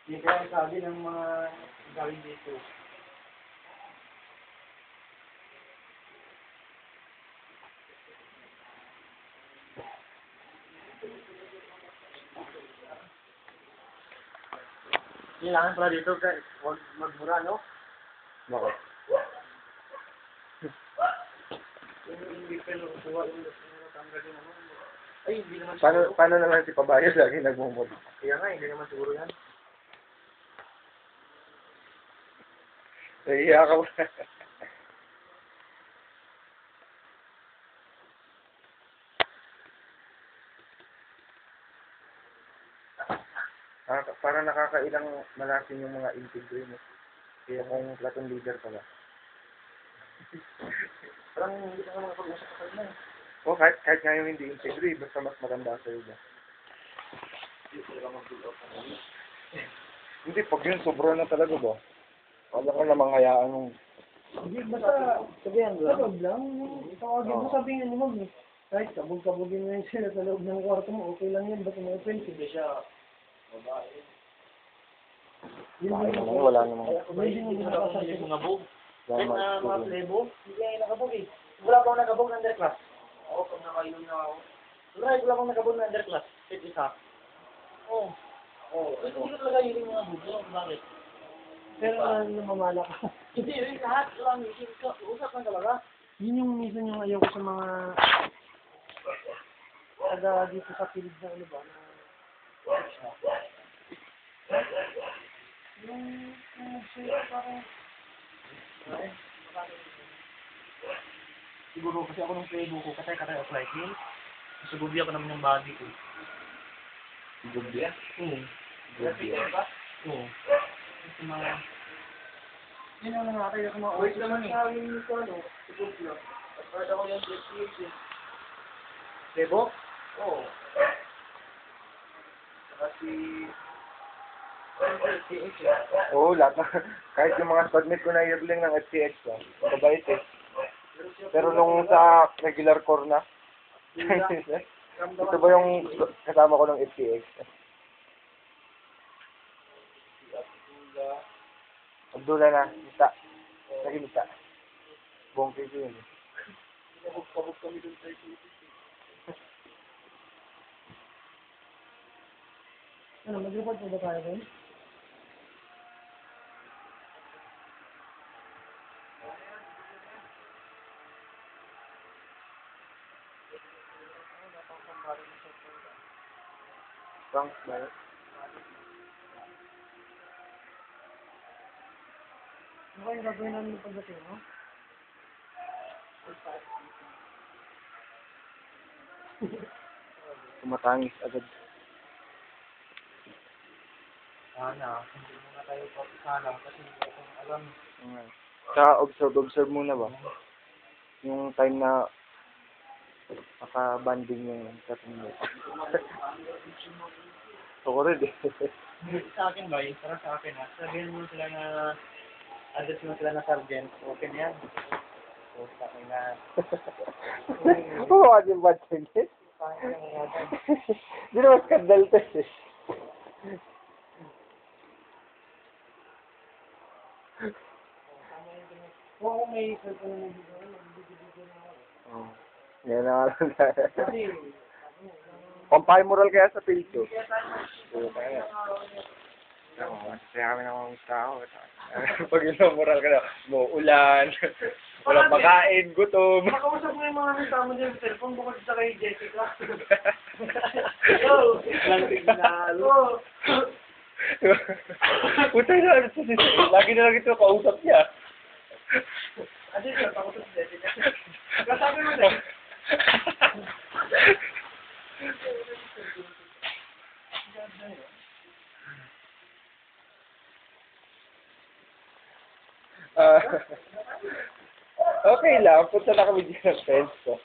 Hindi kaya sabi ng mga galing dito. Kailangan pala dito guys, huwag magmura, no? Bakit? Hindi pa nakukuha yung tanggal yung ano. Ay, hindi naman Paano naman si Pabayos lagi nagmumod? Kaya nga, hindi naman siguro yan. Nahiya ka ba? Parang nakakailang malasin yung mga integre mo. Kaya kung platoon leader ka ba? Parang hindi ka naman nakapag-usap ka na. O kahit nga yung hindi integre, basta mas maganda sa'yo ba? Hindi, pag yun sobra na talaga ba? Wala ka namang hayaan nung... Hindi, basta sabihan lang. Sabag lang. Tawagin mo, sabihin mo mag kahit kabog-kabogin na yun sila sa loob ng kwarto mo, okay lang yan. Basta may open, hindi siya babae. Bakit naman, wala namang... Hindi mo nakasabi ng nabog. Kahit na mga Dahil plebo, hindi kayo nakabog eh. Wala akong nakabog ng underclass. Ako, pag nakainom na ako. Wala akong nakabog ng underclass. Kahit isa. Oo. Hindi ko talaga yun yung mga bugo. Bakit? Pero namamala ka. Hindi rin lahat. Wala mission ka. Usap lang talaga. Yun yung mission yung ayaw ko sa mga taga dito sa field na ano ba na yung parang siguro kasi ako nung playbook ko katay of lightning. Susububi ako naman yung body ko. Gubya? Gubya? Oo. Kasi mga yun ang nakakaya ko mga wait naman eh. Sabi nito ano, sububi lang. At para ako yung destination. Playbook? Oo. Kasi Oo, lahat na. Kahit yung mga submit ko na yearling ng FCX ba? Kabait eh. Pero nung sa regular core na, ito ba yung kasama ko ng FCX? Abdullah na, Mita. Naging Mita. Buong piso yun. pabog kami dun sa isip. Ano, mag-report po ba tayo rin? Thanks, bye. Ano kayong gagawin namin yung pagdating, no? Tumatangis agad. Sana, hindi muna tayo papisalang kasi hindi ko alam. Tsaka observe muna ba? Yung time na maka-banding yung katumbo. Ako rin eh. Sa akin ba, para sa akin ha, sabihin mo sila na address mo sila na sergeant, okay na yan. So, sa akin na, Oo, kasi banding eh. Hindi naman skandal to eh. kung may cellphone na dito, magbibigyan na ako. Oo. Yan na nga lang tayo. Kasi, Pampahay moral kaya sa pilso. Oo, kaya. Masasaya kami ng mga tao. Pag yun moral ka na, ulan, walang pagkain, gutom. makausap mo yung mga kasama dyan sa cellphone bukod sa kay Jessica. Yo! Lang signal. Puta na, ano to si lagi na lang ito kausap niya. Adi, sir, ako sa Jessica. Kasabi mo na. Okay lang, punta na kami dyan ng friends ko.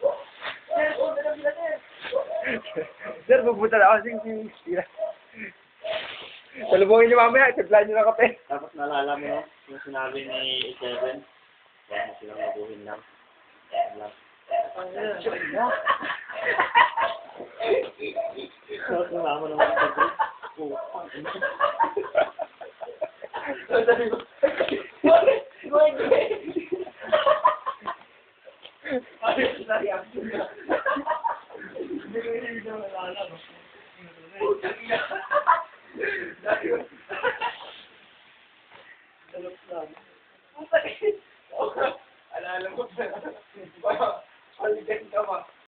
Sir, pupunta na ako. Sige. Salubungin niyo mamaya, itiplan niyo ng kape. Tapos naalala mo yung sinabi ni Kevin, huwag mo silang mabuhin lang. Tapos sumama naman sa group. Oo. Sabi ko, ayos na reaction na. Hindi ko hindi ko nalala, no? Putang ina. Dahil. Dalap lang. Putang ina. Alala mo na. Paligan ka ba?